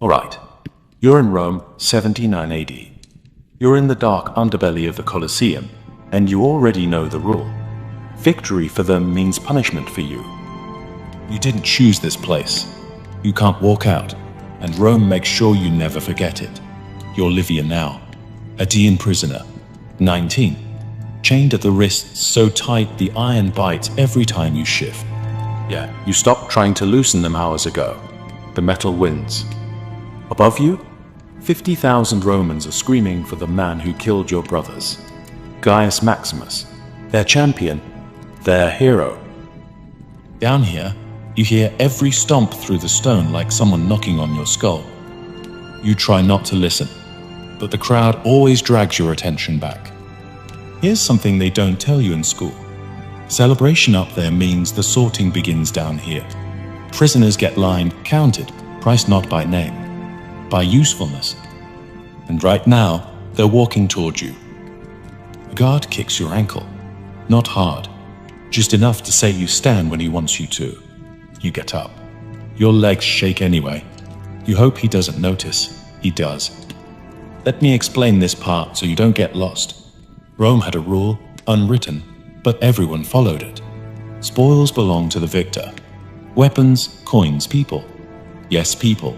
Alright, you're in Rome, 79 AD. You're in the dark underbelly of the Colosseum, and you already know the rule. Victory for them means punishment for you. You didn't choose this place. You can't walk out, and Rome makes sure you never forget it. You're Livia now, a Dian prisoner, 19, chained at the wrists so tight the iron bites every time you shift. Yeah, you stopped trying to loosen them hours ago. The metal wins. Above you, 50,000 Romans are screaming for the man who killed your brothers. Gaius Maximus, their champion, their hero. Down here, you hear every stomp through the stone like someone knocking on your skull. You try not to listen, but the crowd always drags your attention back. Here's something they don't tell you in school. Celebration up there means the sorting begins down here. Prisoners get lined, counted, priced not by name, by usefulness. And right now, they're walking toward you. A guard kicks your ankle. Not hard, just enough to say you stand when he wants you to. You get up. Your legs shake anyway. You hope he doesn't notice. He does. Let me explain this part so you don't get lost. Rome had a rule, unwritten, but everyone followed it. Spoils belong to the victor. Weapons, coins, people. Yes, people.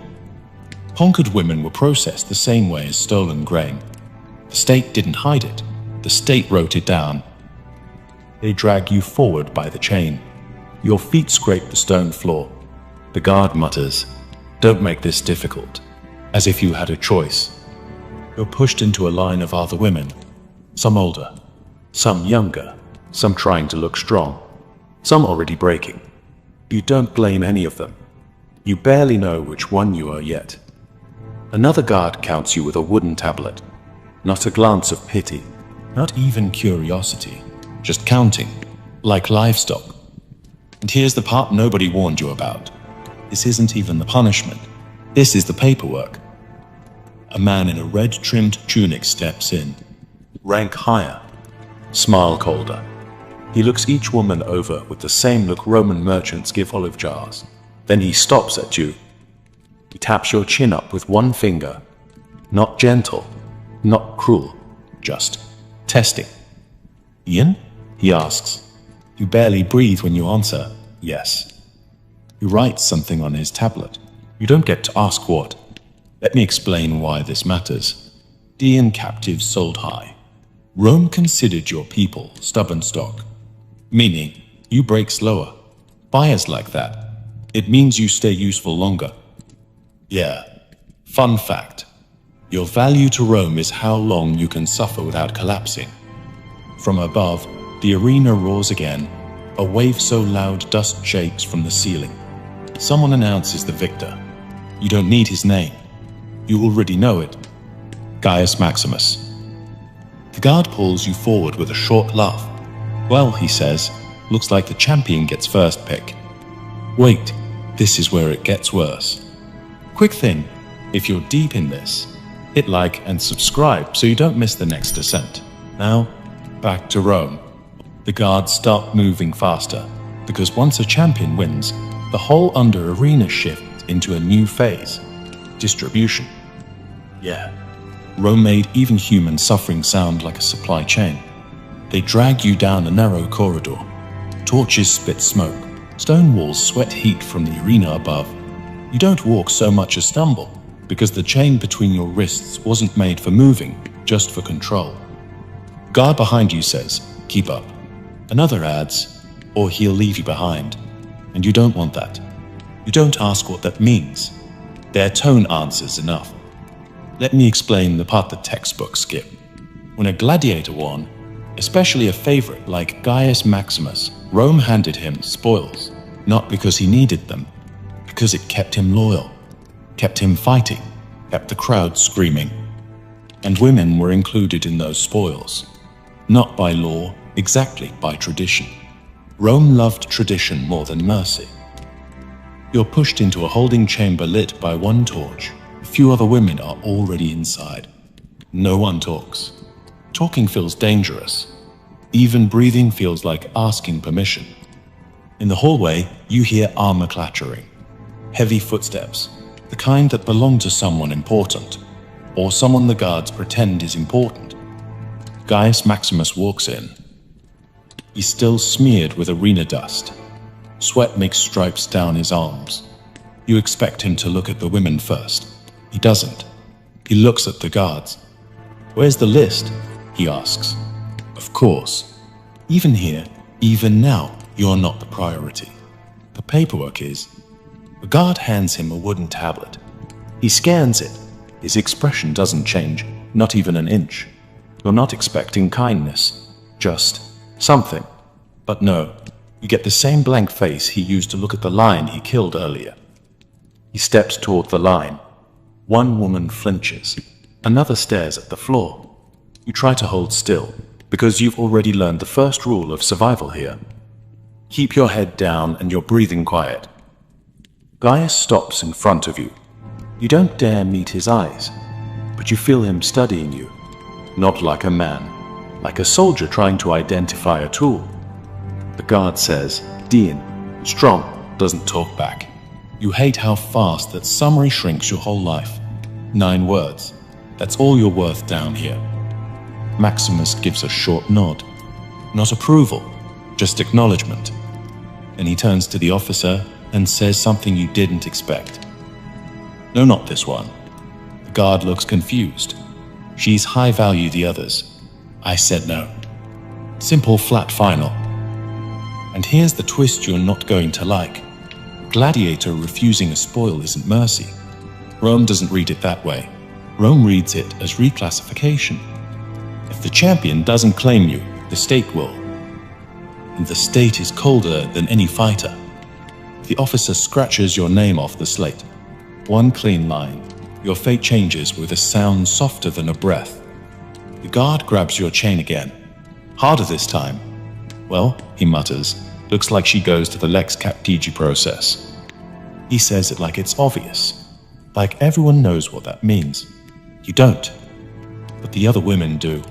Conquered women were processed the same way as stolen grain. The state didn't hide it. The state wrote it down. They drag you forward by the chain. Your feet scrape the stone floor. The guard mutters, "Don't make this difficult," as if you had a choice. You're pushed into a line of other women, some older, some younger, some trying to look strong, some already breaking. You don't blame any of them. You barely know which one you are yet. Another guard counts you with a wooden tablet. Not a glance of pity, not even curiosity, just counting, like livestock. And here's the part nobody warned you about. This isn't even the punishment. This is the paperwork. A man in a red-trimmed tunic steps in. Rank higher. Smile colder. He looks each woman over with the same look Roman merchants give olive jars. Then he stops at you. He taps your chin up with one finger. Not gentle, not cruel, just testing. "Ian?" he asks. You barely breathe when you answer, "Yes." He writes something on his tablet. You don't get to ask what. Let me explain why this matters. Dian captives sold high. Rome considered your people stubborn stock, meaning you break slower. Buyers like that. It means you stay useful longer. Yeah. Fun fact. Your value to Rome is how long you can suffer without collapsing. From above, the arena roars again, a wave so loud dust shakes from the ceiling. Someone announces the victor. You don't need his name. You already know it. Gaius Maximus. The guard pulls you forward with a short laugh. "Well," he says, "looks like the champion gets first pick." Wait, this is where it gets worse. Quick thing, if you're deep in this, hit like and subscribe so you don't miss the next descent. Now, back to Rome. The guards start moving faster, because once a champion wins, the whole under arena shifts into a new phase. Distribution. Yeah. Rome made even human suffering sound like a supply chain. They drag you down a narrow corridor. Torches spit smoke. Stone walls sweat heat from the arena above. You don't walk so much as stumble, because the chain between your wrists wasn't made for moving, just for control. Guard behind you says, "Keep up." Another adds, "Or he'll leave you behind." And you don't want that. You don't ask what that means. Their tone answers enough. Let me explain the part the textbooks skip. When a gladiator won, especially a favorite like Gaius Maximus, Rome handed him spoils, not because he needed them, because it kept him loyal, kept him fighting, kept the crowd screaming. And women were included in those spoils. Not by law, exactly by tradition. Rome loved tradition more than mercy. You're pushed into a holding chamber lit by one torch. A few other women are already inside. No one talks. Talking feels dangerous. Even breathing feels like asking permission. In the hallway, you hear armor clattering. Heavy footsteps. The kind that belong to someone important, or someone the guards pretend is important. Gaius Maximus walks in. He's still smeared with arena dust. Sweat makes stripes down his arms. You expect him to look at the women first. He doesn't. He looks at the guards. "Where's the list?" he asks. Of course. Even here, even now, you're not the priority. The paperwork is. The guard hands him a wooden tablet. He scans it. His expression doesn't change, not even an inch. You're not expecting kindness, just something. But no, you get the same blank face he used to look at the lion he killed earlier. He steps toward the line. One woman flinches. Another stares at the floor. You try to hold still, because you've already learned the first rule of survival here. Keep your head down and your breathing quiet. Gaius stops in front of you. You don't dare meet his eyes, but you feel him studying you. Not like a man, like a soldier trying to identify a tool. The guard says, "Dean, strong," doesn't talk back. You hate how fast that summary shrinks your whole life. 9 words. That's all you're worth down here. Maximus gives a short nod. Not approval, just acknowledgement. And he turns to the officer and says something you didn't expect. "No, not this one." The guard looks confused. "She's high value the others." I said no. Simple, flat, final. And here's the twist you're not going to like. Gladiator refusing a spoil isn't mercy. Rome doesn't read it that way. Rome reads it as reclassification. If the champion doesn't claim you, the state will. And the state is colder than any fighter. The officer scratches your name off the slate. One clean line. Your fate changes with a sound softer than a breath. The guard grabs your chain again. Harder this time. "Well," he mutters, "looks like she goes to the Lex Captigi process." He says it like it's obvious. Like everyone knows what that means. You don't. But the other women do.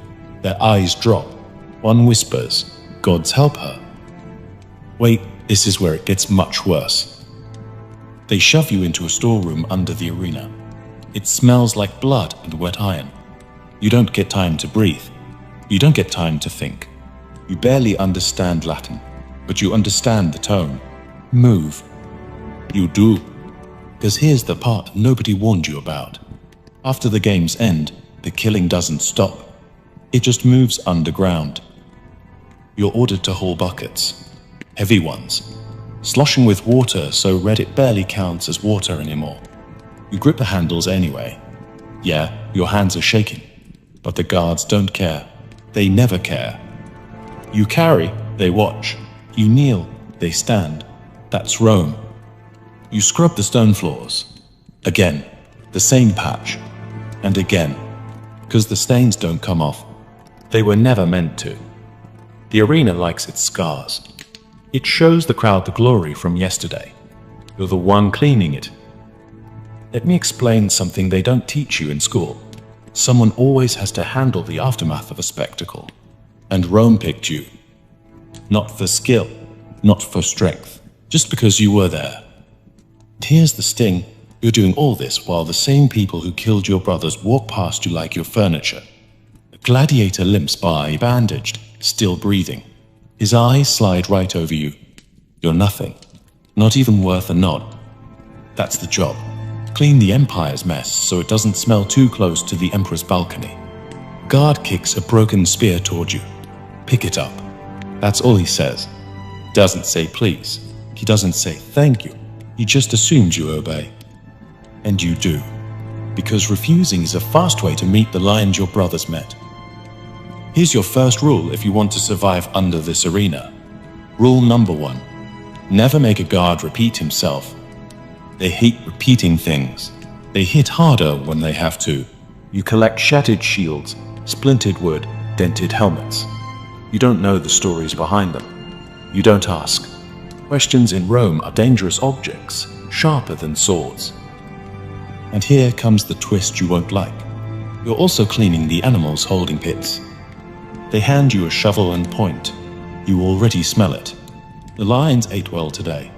Their eyes drop. One whispers, "Gods help her." Wait, this is where it gets much worse. They shove you into a storeroom under the arena. It smells like blood and wet iron. You don't get time to breathe. You don't get time to think. You barely understand Latin, but you understand the tone. Move. You do. Because here's the part nobody warned you about. After the games end, the killing doesn't stop. It just moves underground. You're ordered to haul buckets. Heavy ones. Sloshing with water so red it barely counts as water anymore. You grip the handles anyway. Yeah, your hands are shaking. But the guards don't care. They never care. You carry, they watch. You kneel, they stand. That's Rome. You scrub the stone floors. Again, the same patch. And again, because the stains don't come off. They were never meant to. The arena likes its scars. It shows the crowd the glory from yesterday. You're the one cleaning it. Let me explain something they don't teach you in school. Someone always has to handle the aftermath of a spectacle. And Rome picked you. Not for skill, not for strength, just because you were there. And here's the sting. You're doing all this while the same people who killed your brothers walk past you like your furniture. A gladiator limps by, bandaged, still breathing. His eyes slide right over you. You're nothing. Not even worth a nod. That's the job. Clean the empire's mess so it doesn't smell too close to the emperor's balcony. Guard kicks a broken spear toward you. Pick it up. That's all he says. Doesn't say please. He doesn't say thank you. He just assumes you obey. And you do. Because refusing is a fast way to meet the lions your brothers met. Here's your first rule if you want to survive under this arena. Rule number 1. Never make a guard repeat himself. They hate repeating things. They hit harder when they have to. You collect shattered shields, splintered wood, dented helmets. You don't know the stories behind them. You don't ask. Questions in Rome are dangerous objects, sharper than swords. And here comes the twist you won't like. You're also cleaning the animals holding pits. They hand you a shovel and point. You already smell it. The lions ate well today.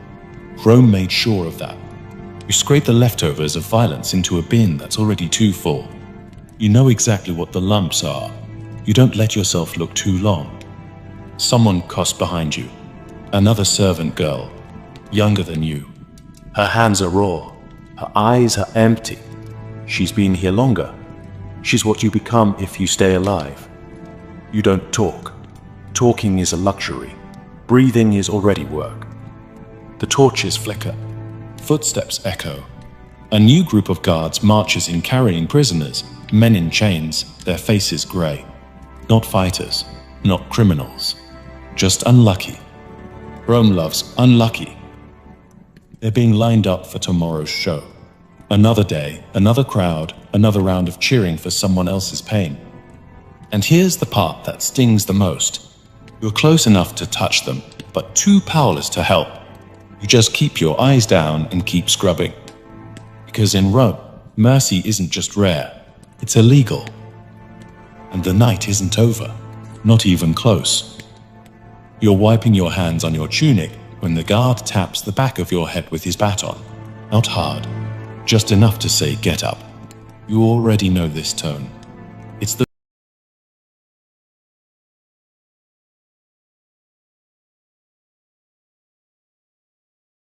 Rome made sure of that. You scrape the leftovers of violence into a bin that's already too full. You know exactly what the lumps are. You don't let yourself look too long. Someone coughs behind you. Another servant girl, younger than you. Her hands are raw. Her eyes are empty. She's been here longer. She's what you become if you stay alive. You don't talk. Talking is a luxury. Breathing is already work. The torches flicker. Footsteps echo. A new group of guards marches in carrying prisoners, men in chains, their faces grey. Not fighters, not criminals. Just unlucky. Rome loves unlucky. They're being lined up for tomorrow's show. Another day, another crowd, another round of cheering for someone else's pain. And here's the part that stings the most. You're close enough to touch them, but too powerless to help. You just keep your eyes down and keep scrubbing. Because in Rome, mercy isn't just rare, it's illegal. And the night isn't over, not even close. You're wiping your hands on your tunic when the guard taps the back of your head with his baton. Not hard, just enough to say, "Get up." You already know this tone. It's the